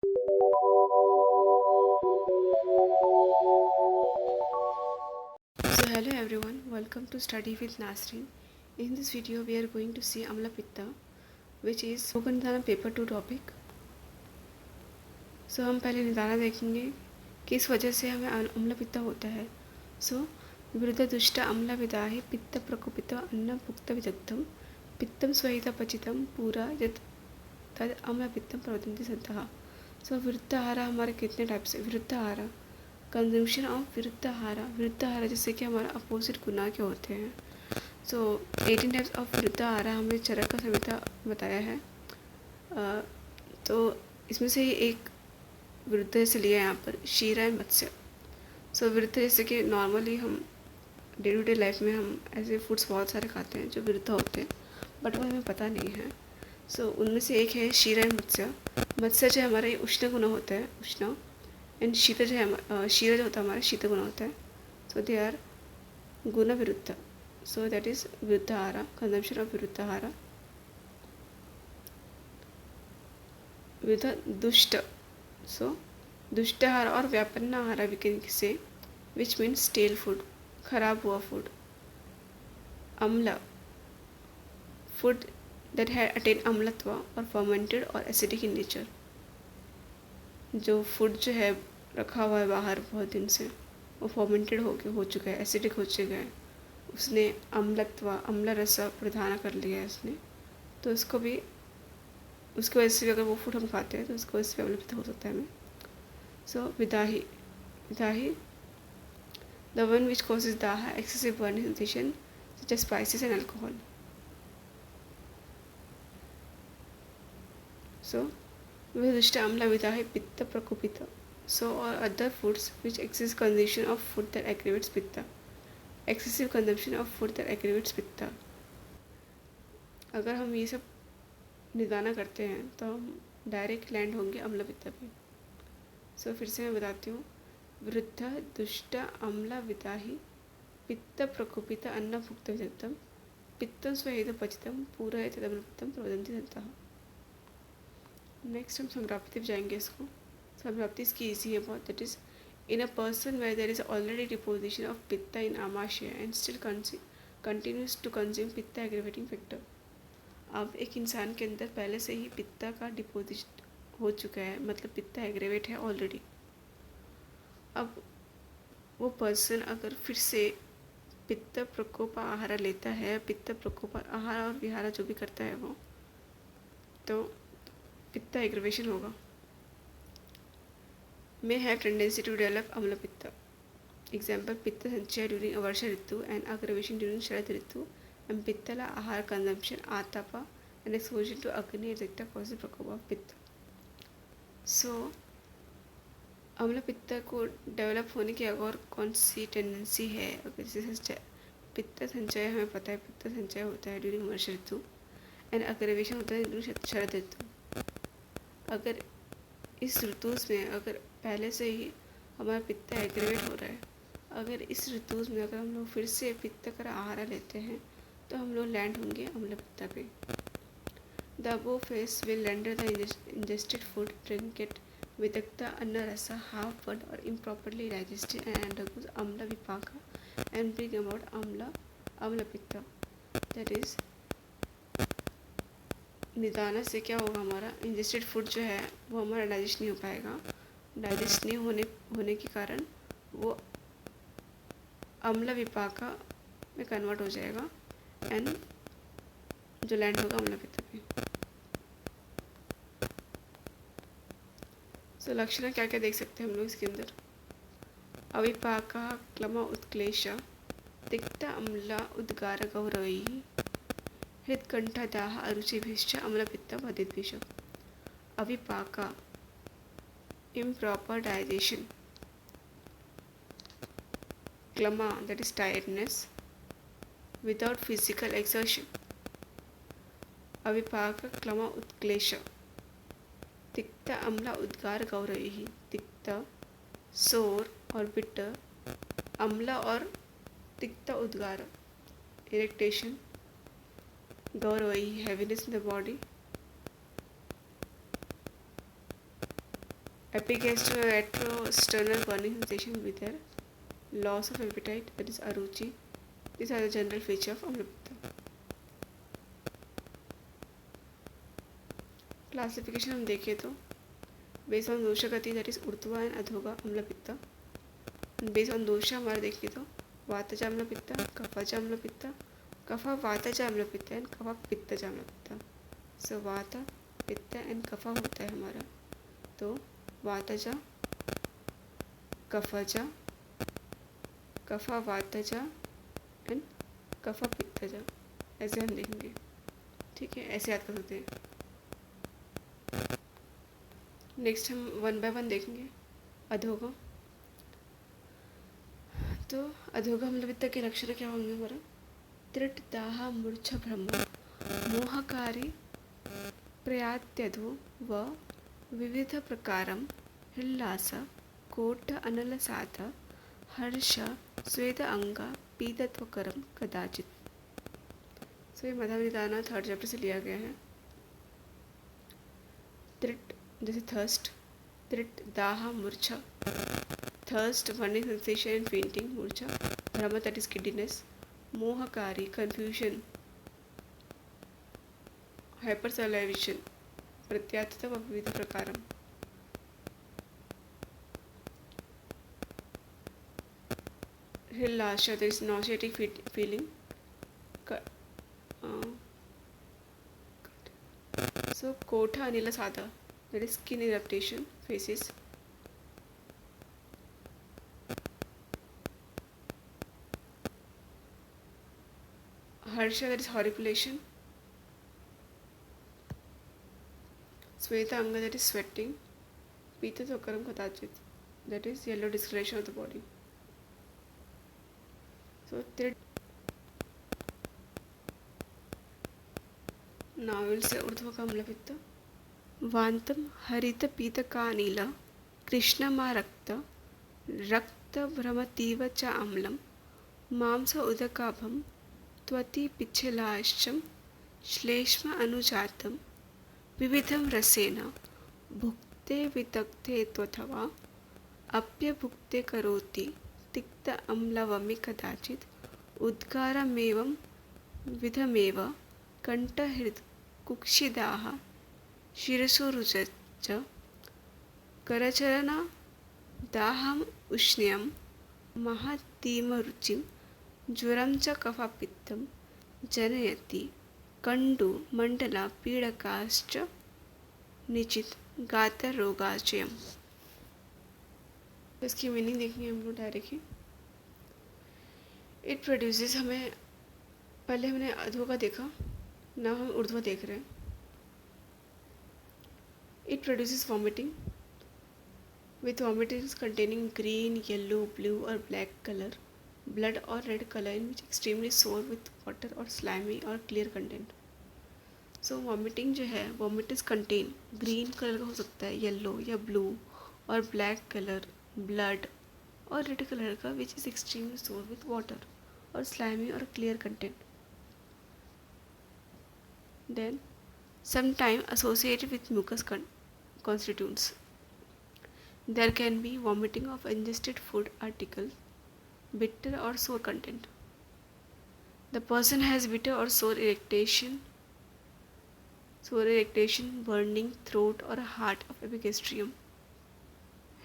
So hello everyone, welcome to Study with Nasreen. In this video we are going to see Amla Pitta, which is spoken Nidana paper 2 topic. So हम पहले निदाना देखेंगे किस वजह से हमें अम्ला पित्त होता है. So विरुद्ध दुष्ट अम्ला विदाहि पित्त प्रकोपित अन्न भुक्त विदग्धम पित्तम स्वहित पचितम पूरा यद तद अम्ला पित्तम प्रवदन्ति सन्तः. सो विरुद्ध आहार हमारे कितने टाइप्स है. विरुद्ध आहार कंजम्पशन ऑफ विरुद्ध आहार जैसे कि हमारा अपोजिट गुना के होते हैं. सो 18 टाइप्स ऑफ विरुद्ध आहार हमें चरक संहिता बताया है. तो इसमें से ही एक विरुद्ध जैसे लिया है यहाँ पर क्षीर एंड मत्स्य. सो विरुद्ध जैसे कि नॉर्मली हम डे टू डे लाइफ में हम ऐसे फूड्स बहुत सारे खाते हैं जो विरुद्ध होते हैं, बट वो हमें पता नहीं है. सो उनमें से एक है क्षीर एंड मत्स्य. मत्स्य जो हमारा ये उष्ण गुना होता है, उष्ण, एंड शीत जो है क्षीर जो होता है हमारा शीत गुना होता है. सो दे आर गुण विरुद्ध. सो दैट इज विरुद्ध आहार, कंजम्पशन ऑफ विरुद्ध आहार. विरुद्ध दुष्ट. सो दुष्ट आहार और व्यापन्न आहार we can say, which means stele food, खराब हुआ फूड. अम्ल, फूड दैट हैड अटेन अम्लत्व और फर्मेंटेड और एसिडिक इन नेचर. जो फूड जो है रखा हुआ है बाहर बहुत दिन से, वो फर्मेंटेड हो चुका है, एसिडिक हो चुका है, उसने अम्लत्व अम्ल रस प्रदान कर लिया है उसने, तो उसको भी उसकी वजह से भी अगर वो फूड हम खाते हैं तो उसकी वजह से भी अम्लपित्त हो सकता है हमें. So vidahi the one which causes daha, excessive burning sensation such as spices and alcohol. So विदुष्ट अम्ल विदाही पित्त प्रकोपित. So or other foods which excessive consumption of food that aggravates pitta. Excessive consumption of food that aggravates pitta. अगर हम ये सब निदाना करते हैं तो हम डायरेक्ट लैंड होंगे अम्ल पित्त पे. सो फिर से मैं बताती हूँ. वृद्ध दुष्ट अम्ल विदाही पित्त प्रकोपित अन्न भुक्त विदग्धम पित्तम स्वहेत पचितम पूरा है तदम्ल पित्तम प्रवदन्ति सन्तः. नेक्स्ट हम संप्राप्ति पे जाएंगे इसको. संप्राप्ति इसकी ईजी है बहुत. That is in a person where there is already deposition of pitta in amashaya and still continues to consume pitta aggravating factor. अब एक इंसान के अंदर पहले से ही पित्ता का डिपोजिट हो चुका है, मतलब पित्ता एग्रीवेट है ऑलरेडी. अब वो पर्सन अगर फिर से पित्त प्रकोप आहार लेता है, पित्त प्रकोप आहार और विहार जो भी करता है वो, तो पित्ता एग्रीवेशन होगा. may have tendency to develop amla pitta. Example, pitta sanchaya during varsha ritu and aggravation during sharad ritu, and pittala ahar consumption, atapa and exposure to agni etc. causes प्रकोप of पित्त. So अम्ल पित्त को develop होने की और कौन सी tendency है. अगर जैसे पित्त संचय हमें पता है, पित्त संचय होता है ड्यूरिंग वर्षा ऋतु एंड अग्रवेशन होता है ड्यूरिंग शरद ऋतु. अगर इस ऋतु में अगर पहले से ही हमारा पित्त एग्रीवेट हो रहा है, अगर इस ऋतु में अगर हम लोग फिर से पित्त का आहार लेते हैं तो हम लोग लैंड होंगे अम्ल पित्त पे. The above phase will render the ingested food drink vidagdha anna rasa half burn और improperly digested and undergoes amla vipaka and bring about अम्ल पित्त. दैट इज निदाना से क्या होगा, हमारा इंजेस्टेड फूड जो है वो हमारा डाइजेस्ट नहीं हो पाएगा. डाइजेस्ट नहीं होने के कारण वो अम्ल विपाका में कन्वर्ट हो जाएगा एंड जो लैंड होगा अम्ल पित्त पे. सो लक्षण क्या क्या देख सकते हैं हम लोग इसके अंदर. अविपाका क्लम उत्क्लेश तिक्त अम्ल उद्गार Gauravi हृत्कंठदाह अरुचिभिश्च अम्लपित्त वधिद्भिः. अविपाका improper digestion, klama that is tiredness without physical exertion. अविपाक क्लम उत्क्लेश तिक्त अम्ल उद्गार गौरवी. तिक्त सोर और बिटर, अम्ल और तिक्त उद्गार irritation, Gauravi heaviness in the body. epigastrosternal burning sensation with their loss of appetite, that is aruchi. These are the general feature of Amla Pitta. Classification हम देखें तो बेस्ड ऑन दोषा गति दैट इज ऊर्ध्वा एंड अधोगा अम्ल पित्ता. Based on दोषा हमारा देखें तो वातज अम्ल पित्ता, कफज अम्ल पित्ता, कफा वातज अम्ल पित्ता एंड कफा पित्तज अम्ल पित्ता. सो वात पित्त एंड कफा होता है हमारा. तो वातजा, कफजा, कफा वातजा एंड कफा पित्तजा, ऐसे हम देखेंगे. ठीक है, ऐसे याद कर सकते हैं. नेक्स्ट हम वन बाय वन देखेंगे. अधोगा. तो अधोगा अम्ल पित्त के लक्षण क्या होंगे हमारा? त्रिट दाह मूर्छा भ्रम मोहकारी प्रयात्यधो व विविध प्रकारम हिल्लास कोट अनलसात हर्ष स्वेद अंग पीतत्वकरम कदाचित. सो ये मधा निदाना थर्ड चैप्टर से लिया गया है. त्रिट जैसे थर्स्ट, त्रिट दाह मूर्छा. Thirst burning sensation and fainting. मूर्छा भ्रम दैट इज गिडीनेस. मोहकारी कंफ्यूजन. हाइपरसलाइवेशन. प्रत्यात्थ व विविध प्रकारम. हिल्लाशा that is nauseatic feeling. So kotha anila sada, that is skin eruption faces. Harsha, that is horripilation. Sweta anga, that is sweating. Pita tokaram kadachit, that is yellow discoloration of the body. So now we will say urdhva अम्ल पित्त. वांतम हरित पीतकानील कृष्णमा रक्त रक्त भ्रमतीव च अम्लम मांस उदकाभम त्वति पिच्छलाश्चम श्लेष्म अनुजातम विविधम रसेन भुक्ते वितक्ते त्वथवा अप्यभुक्ते करोति तिक्त अम्लवमि कदाचित् उद्गारमेवं विधमेव कंठहृत् कुक्षिदाः शिरसोरुच करचरण दाहम उष्ण्यम महतीमरुचिं ज्वरं च कफपित्तं जनयति कंडु मंडला पीड़काश्च निचित गात्ररोगाचयम्. इसकी मीनिंग देखनी है हम लोग डायरेक्टली. इट प्रोड्यूसेस, हमें पहले हमने अधो का देखा, ना हम ऊर्ध्व देख रहे हैं. It produces vomiting with vomitings containing green, yellow, blue or black color, blood or red color in which extremely sour with water or slimy or clear content. So vomiting जो है, vomitus contain green color का हो सकता है, yellow या blue और black color, blood और red color का which is extremely sour with water और slimy or clear content. Then sometime associated with mucus constituents. There can be vomiting of ingested food articles, bitter or sour content. The person has bitter or sour irritation, burning throat or heart of epigastrium,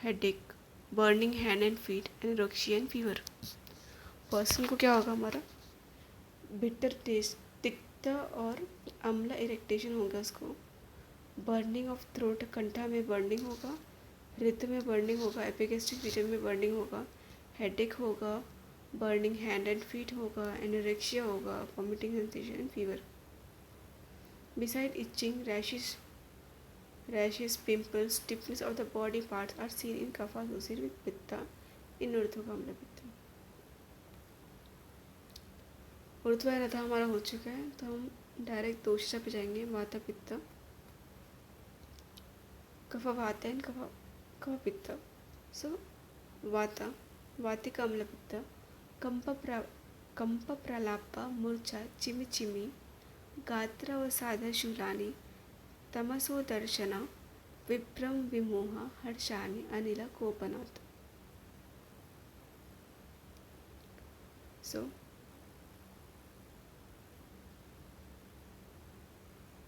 headache, burning hand and feet, anorexia and fever. Person को क्या होगा हमारा? Bitter taste, तिक्ता और अम्ल irritation होगा उसको. Burning of throat, कंठा में burning होगा, हृदय में बर्निंग होगा, एपिगैस्ट्रिक रीजन में बर्निंग होगा, हेडेक होगा, बर्निंग हैंड एंड फीट होगा, एनोरेक्सिया होगा, vomiting sensation and fever. Beside itching, rashes, pimples, stiffness of the body parts are seen in kapha associated with pitta in urdhva amla पित्त. ऊर्ध्व अथा हमारा हो चुका है, तो हम डायरेक्ट दोषा पे जाएंगे. वाता पित्त, कफा वाता एंड कफा पित्त. सो वाता, वातिका अम्ल पित्त, कंप प्रलाप मूर्छा चिमि चिमि गात्रावसाद शूलानि तमसो दर्शन विभ्रम विमोह हर्षानि अनिल कोपनात्. So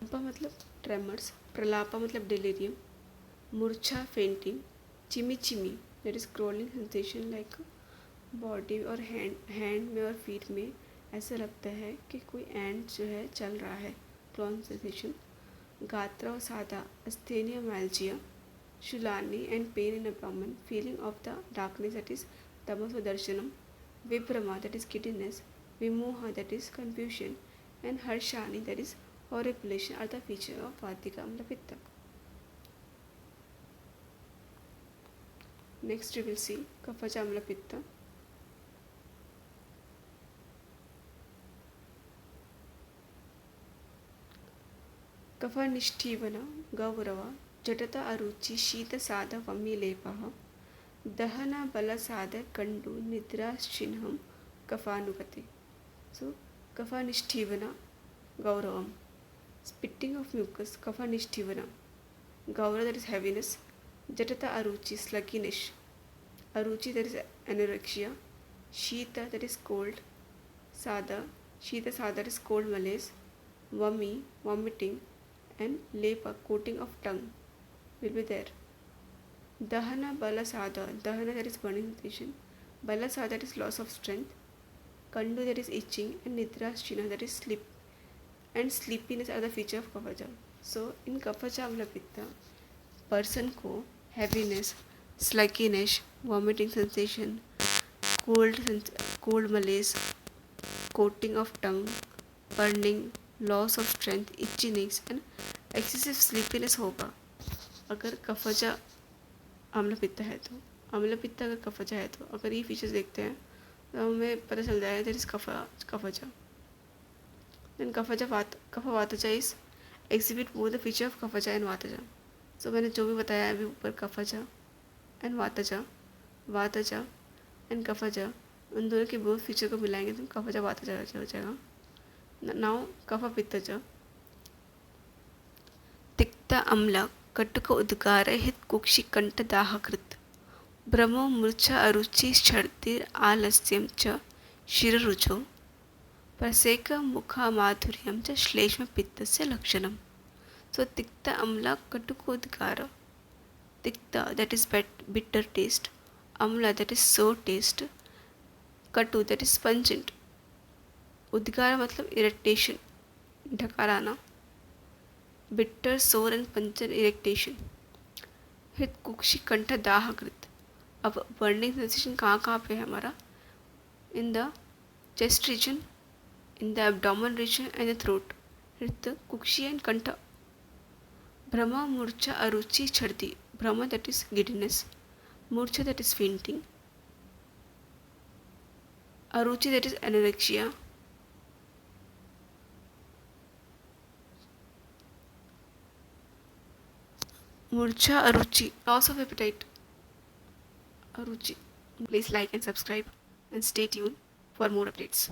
कंपा मतलब ट्रेमर्स, प्रलापा मतलब डिलीरियम, मूर्छा फेंटिंग, चिमी चिमी that is crawling sensation like body और हैंड में और फीट में ऐसा लगता है कि कोई एंड जो है चल रहा है, क्लॉन सेंसेशन. गात्रा और सादा अस्थेनिया मैल्जिया, शुलानी and pain in abdomen, feeling of the darkness that is tamasva darshanam, vibrama that is giddiness, vimoha that is confusion, and harshani that is horripilation are the feature of Vatika Amla Pitta. Next we will see Kafaja Amla Pitta. Kafa Nishtivana Gaurava Jatata Aruchi Shita Sada Vamilepaha Dahana Bala Sada Kandu Nidra Shinham Kafanukati. So Kafa Nishtivana Gauravam, spitting of mucus, kapha nishtivana, gaura that is heaviness, jatata aruchi sluggishness, aruchi that is anorexia, shita that is cold, sada, shita sada that is cold malaise, vami vomiting, and lepa coating of tongue will be there. Dahana bala sada, dahana that is burning sensation, bala sada that is loss of strength, kandu that is itching, and nidra shina that is sleep and sleepiness are the feature of kaphaja. So in kaphaja amla pitta person को heaviness, slackness, vomiting sensation, cold malaise, coating of tongue, burning, loss of strength, itchiness and excessive sleepiness होगा अगर कफजा अम्ल पित्ता है. तो अम्ल पित्ता अगर कफजा है तो अगर ये फीचर्स देखते हैं तो हमें पता चल जाएगा that is kaphaja. Then Kapha Vataja is exhibit both the feature of Kaphaja and Vataja. So मैंने जो भी बताया अभी ऊपर Kaphaja and Vataja and Kaphaja, उन दोनों के both feature को मिलाएंगे तो Kaphaja Vataja हो जाएगा. Now Kapha Pittaja. तिक्ता अम्ल कटुक उद्गार हित कुक्षि कंठ दाहकृत भ्रमो मूर्छा अरुचि छर्दिर आलस्यम च शिररुचो प्रसेक मुखामाधुर्यं च श्लेष्म पित्तस्य लक्षणम. So tikta amla katukodgara. Tikta that is bitter taste, amla that is sour taste, katu that is pungent, udgara मतलब irritation, ढकाराना, bitter, sour and pungent irritation. हित कुक्षि कंठ दाहकृत. अब बर्निंग सेंसेशन कहाँ पे है हमारा? In the chest region, in the abdomen region and the throat. Hritta, Kukshi and Kanta. Brahma, Murcha, Aruchi, Chhardi. Brahma that is giddiness. Murcha that is fainting. Aruchi that is anorexia. Murcha, Aruchi, loss of appetite. Aruchi. Please like and subscribe and stay tuned for more updates.